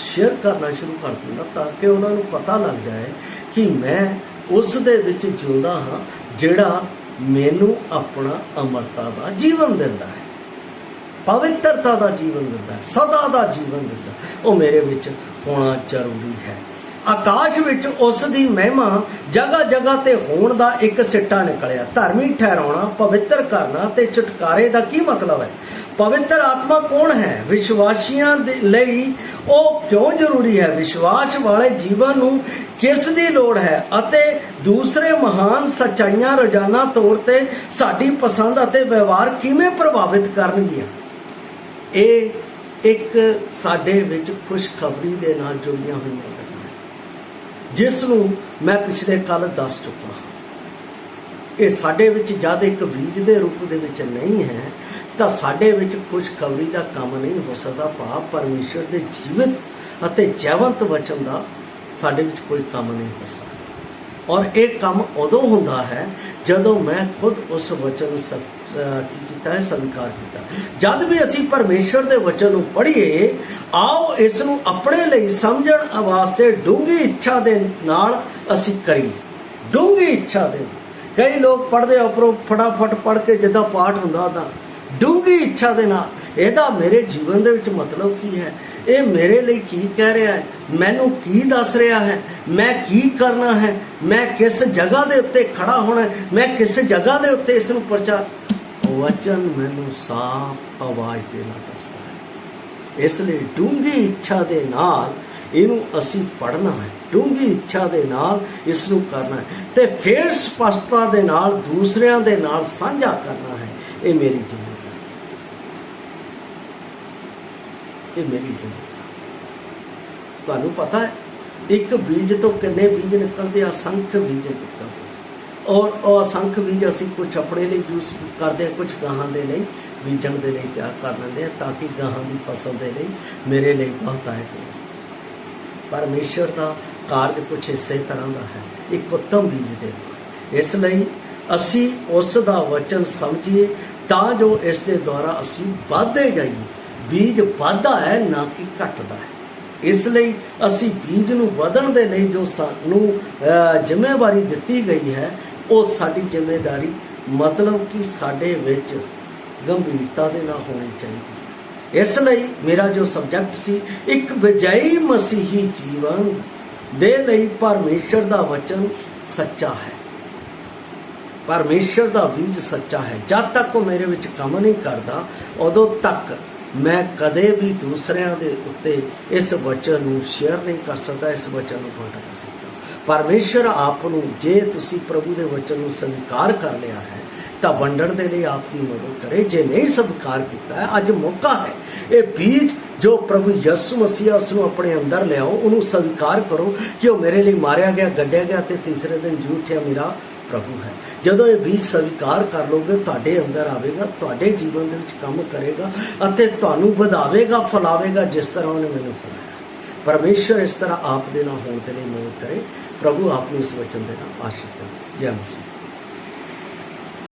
ਸ਼ੇਅਰ ਕਰਨਾ ਸ਼ੁਰੂ ਕਰ ਦਿੰਦਾ ਤਾਂ ਕਿ ਉਹਨਾਂ ਨੂੰ ਪਤਾ ਲੱਗ ਜਾਏ ਕਿ ਮੈਂ ਉਸ ਦੇ ਵਿੱਚ ਜਿਉਂਦਾ ਹਾਂ ਜਿਹੜਾ ਮੈਨੂੰ ਆਪਣਾ ਅਮਰਤਾ ਦਾ ਜੀਵਨ ਦਿੰਦਾ ਹੈ, ਪਵਿੱਤਰਤਾ ਦਾ ਜੀਵਨ ਦਿੰਦਾ ਹੈ, ਸਦਾ ਦਾ ਜੀਵਨ ਦਿੰਦਾ। ਉਹ ਮੇਰੇ ਵਿੱਚ ਹੋਣਾ ਜ਼ਰੂਰੀ ਹੈ। ਆਕਾਸ਼ ਵਿੱਚ ਉਸ ਦੀ ਮਹਿਮਾ ਜਗ੍ਹਾ ਜਗ੍ਹਾ ਤੇ ਹੋਣ ਦਾ ਇੱਕ ਸਿੱਟਾ ਨਿਕਲਿਆ। ਧਰਮੀ ਠਹਿਰਾਉਣਾ, ਪਵਿੱਤਰ ਕਰਨਾ ਤੇ ਛੁਟਕਾਰੇ ਦਾ ਕੀ ਮਤਲਬ ਹੈ? ਪਵਿੱਤਰ ਆਤਮਾ ਕੌਣ ਹੈ? ਵਿਸ਼ਵਾਸੀਆਂ ਦੇ ਲਈ ਉਹ ਕਿਉਂ ਜ਼ਰੂਰੀ ਹੈ? ਵਿਸ਼ਵਾਸ ਵਾਲੇ ਜੀਵਨ ਨੂੰ ਕਿਸ ਦੀ ਲੋੜ ਹੈ? ਅਤੇ ਦੂਸਰੇ ਮਹਾਨ ਸੱਚਾਈਆਂ ਰੋਜ਼ਾਨਾ ਤੌਰ ਤੇ ਸਾਡੀ ਪਸੰਦ ਅਤੇ ਵਿਵਹਾਰ ਕਿਵੇਂ ਪ੍ਰਭਾਵਿਤ ਕਰਨਗੀਆਂ? ਇਹ ਇੱਕ ਸਾਡੇ ਵਿੱਚ ਖੁਸ਼ਖਬਰੀ ਦੇ ਨਾਲ ਜੁੜੀਆਂ ਹੋਈਆਂ ਗੱਲਾਂ ਹੈ, ਜਿਸ ਨੂੰ ਮੈਂ ਪਿਛਲੇ ਕੱਲ ਦੱਸ ਚੁੱਕਾ ਹਾਂ। ਇਹ ਸਾਡੇ ਵਿੱਚ ਜਦ ਇੱਕ ਬੀਜ ਦੇ ਰੂਪ ਦੇ ਵਿੱਚ ਨਹੀਂ ਹੈ ਤਾਂ ਸਾਡੇ ਵਿੱਚ ਖੁਸ਼ਖਬਰੀ ਦਾ ਕੰਮ ਨਹੀਂ ਹੋ ਸਕਦਾ। ਭਾਵ ਪਰਮੇਸ਼ਰ ਦੇ ਜੀਵਿਤ ਅਤੇ ਜੀਵੰਤ ਵਚਨ ਦਾ ਸਾਡੇ ਵਿੱਚ ਕੋਈ ਕੰਮ ਨਹੀਂ ਹੋ ਸਕਦਾ। ਔਰ ਇਹ ਕੰਮ ਉਦੋਂ ਹੁੰਦਾ ਹੈ ਜਦੋਂ ਮੈਂ ਖੁਦ ਉਸ ਵਚਨ ਨੂੰ ਸਵੀਕਾਰ ਕੀਤਾ। ਜਦ ਵੀ ਅਸੀਂ ਪਰਮੇਸ਼ਰ ਦੇ ਵਚਨ ਨੂੰ ਪੜ੍ਹੀਏ, ਆਓ ਇਸ ਨੂੰ ਆਪਣੇ ਲਈ ਸਮਝਣ ਵਾਸਤੇ ਡੂੰਘੀ ਇੱਛਾ ਦੇ ਨਾਲ ਅਸੀਂ ਕਰੀਏ। ਡੂੰਘੀ ਇੱਛਾ ਦੇ, ਕਈ ਲੋਕ ਪੜ੍ਹਦੇ ਉੱਪਰੋਂ ਫਟਾਫਟ ਪੜ੍ਹ ਕੇ ਜਿੱਦਾਂ ਪਾਠ ਹੁੰਦਾ ਉਹਦਾ, ਡੂੰਘੀ ਇੱਛਾ ਦੇ ਨਾਲ ਇਹਦਾ ਮੇਰੇ ਜੀਵਨ ਦੇ ਵਿੱਚ ਮਤਲਬ ਕੀ ਹੈ? ਇਹ ਮੇਰੇ ਲਈ ਕੀ ਕਹਿ ਰਿਹਾ ਹੈ? ਮੈਨੂੰ ਕੀ ਦੱਸ ਰਿਹਾ ਹੈ? ਮੈਂ ਕੀ ਕਰਨਾ ਹੈ? ਮੈਂ ਕਿਸ ਜਗ੍ਹਾ ਦੇ ਉੱਤੇ ਖੜਾ ਹੋਣਾ ਹੈ? ਮੈਂ ਕਿਸ ਜਗ੍ਹਾ ਦੇ ਉੱਤੇ ਇਸ ਨੂੰ ਪ੍ਰਚਾਰ? ਵਚਨ ਮੈਨੂੰ ਸਾਫ਼ ਆਵਾਜ਼ ਦੇ ਨਾਲ ਦੱਸਦਾ ਹੈ। ਇਸ ਲਈ ਡੂੰਘੀ ਇੱਛਾ ਦੇ ਨਾਲ ਇਹਨੂੰ ਅਸੀਂ ਪੜ੍ਹਨਾ ਹੈ, ਡੂੰਘੀ ਇੱਛਾ ਦੇ ਨਾਲ ਇਸ ਨੂੰ ਕਰਨਾ ਹੈ ਤੇ ਫਿਰ ਸਪਸ਼ਟਤਾ ਦੇ ਨਾਲ ਦੂਸਰਿਆਂ ਦੇ ਨਾਲ ਸਾਂਝਾ ਕਰਨਾ ਹੈ। ਇਹ ਮੇਰੀ ਜ਼ਿੰਮੇਵਾਰੀ। ਇਹ ਮੇਰੀ ਜ਼ਿੰਦਗੀ। ਤੁਹਾਨੂੰ ਪਤਾ ਹੈ ਇੱਕ ਬੀਜ ਤੋਂ ਕਿੰਨੇ ਬੀਜ ਨਿਕਲਦੇ ਆ? ਅਸੰਖ ਬੀਜ ਨਿਕਲਦੇ। ਔਰ ਉਹ ਅਸੰਖ ਬੀਜ ਅਸੀਂ ਕੁਝ ਆਪਣੇ ਲਈ ਯੂਜ਼ ਕਰਦੇ ਹਾਂ, ਕੁਝ ਗਾਹਾਂ ਦੇ ਲਈ ਬੀਜਣ ਦੇ ਲਈ ਤਿਆਰ ਕਰ ਲੈਂਦੇ ਆ, ਤਾਂ ਕਿ ਗਾਹਾਂ ਦੀ ਫਸਲ ਦੇ ਲਈ ਮੇਰੇ ਲਈ ਬਹੁਤਾਇਤ ਹੋਵੇ। ਪਰਮੇਸ਼ਰ ਦਾ ਕਾਰਜ ਕੁਛ ਇਸੇ ਤਰ੍ਹਾਂ ਦਾ ਹੈ, ਇੱਕ ਉੱਤਮ ਬੀਜ ਦੇਣਾ। ਇਸ ਲਈ ਅਸੀਂ ਉਸ ਦਾ ਵਚਨ ਸਮਝੀਏ ਤਾਂ ਜੋ ਇਸ ਦੇ ਦੁਆਰਾ ਅਸੀਂ ਵੱਧਦੇ ਜਾਈਏ। ਬੀਜ ਵੱਧਦਾ ਹੈ, ਨਾ ਕਿ ਘਟਦਾ ਹੈ। ਇਸ ਲਈ ਅਸੀਂ ਬੀਜ ਨੂੰ ਵਧਣ ਦੇ ਲਈ ਜੋ ਸਾਨੂੰ ਜ਼ਿੰਮੇਵਾਰੀ ਦਿੱਤੀ ਗਈ ਹੈ, ਉਹ ਸਾਡੀ ਜ਼ਿੰਮੇਵਾਰੀ ਮਤਲਬ ਕਿ ਸਾਡੇ ਵਿੱਚ ਗੰਭੀਰਤਾ ਦੇ ਨਾਲ ਹੋਣੀ ਚਾਹੀਦੀ ਹੈ। ਇਸ ਲਈ ਮੇਰਾ ਜੋ ਸਬਜੈਕਟ ਸੀ, ਇੱਕ ਵਿਜयी ਮਸੀਹੀ ਜੀਵਨ ਦੇ ਲਈ ਪਰਮੇਸ਼ਰ ਦਾ ਵਚਨ ਸੱਚਾ ਹੈ, ਪਰਮੇਸ਼ਰ ਦਾ ਬੀਜ ਸੱਚਾ ਹੈ। ਜਦ ਤੱਕ ਉਹ ਮੇਰੇ ਵਿੱਚ ਕੰਮ ਨਹੀਂ ਕਰਦਾ, ਉਦੋਂ ਤੱਕ ਮੈਂ ਕਦੇ ਵੀ ਦੂਸਰਿਆਂ ਦੇ ਉੱਤੇ ਇਸ ਵਚਨ ਨੂੰ ਸ਼ੇਅਰ ਨਹੀਂ ਕਰ ਸਕਦਾ, ਇਸ ਵਚਨ ਨੂੰ ਵੰਡ ਨਹੀਂ ਸਕਦਾ। ਪਰਮੇਸ਼ਰ ਆਪ ਨੂੰ, ਜੇ ਤੁਸੀਂ ਪ੍ਰਭੂ ਦੇ ਵਚਨ ਨੂੰ ਸਵੀਕਾਰ ਕਰ ਲਿਆ ਹੈ ਤਾਂ ਵੰਡਣ ਦੇ ਲਈ ਆਪ ਦੀ ਮਦਦ ਕਰੇ। ਜੇ ਨਹੀਂ ਸਵੀਕਾਰ ਕੀਤਾ ਹੈ, ਅੱਜ ਮੌਕਾ ਹੈ। ਇਹ ਬੀਜ ਜੋ ਪ੍ਰਭੂ ਯਿਸੂ ਮਸੀਹ ਉਸ ਨੂੰ ਆਪਣੇ ਅੰਦਰ ਲਿਆਓ, ਉਹਨੂੰ ਸਵੀਕਾਰ ਕਰੋ ਕਿ ਉਹ ਮੇਰੇ ਲਈ ਮਾਰਿਆ ਗਿਆ, ਗੱਡਿਆ ਗਿਆ ਤੇ ਤੀਸਰੇ ਦਿਨ ਜੀ ਉੱਠਿਆ ਮੇਰਾ ਪ੍ਰਭੂ ਹੈ। ਜਦੋਂ ਇਹ ਬੀਜ ਸਵੀਕਾਰ ਕਰ ਲੋਗੇ, ਤੁਹਾਡੇ ਅੰਦਰ ਆਵੇਗਾ, ਤੁਹਾਡੇ ਜੀਵਨ ਦੇ ਵਿੱਚ ਕੰਮ ਕਰੇਗਾ ਅਤੇ ਤੁਹਾਨੂੰ ਵਧਾਵੇਗਾ, ਫੈਲਾਵੇਗਾ, ਜਿਸ ਤਰ੍ਹਾਂ ਉਹਨੇ ਮੈਨੂੰ ਫੈਲਾਇਆ। ਪਰਮੇਸ਼ਰ ਇਸ ਤਰ੍ਹਾਂ ਆਪ ਦੇ ਨਾਲ ਹੋਣ ਦੇ ਲਈ ਮਦਦ ਕਰੇ। ਪ੍ਰਭੂ ਆਪ ਨੂੰ ਇਸ ਵਚਨ ਦੇ ਨਾਲ ਆਸ਼ੀਸ਼ ਦੇ। ਜੈ ਮਸੀਹ।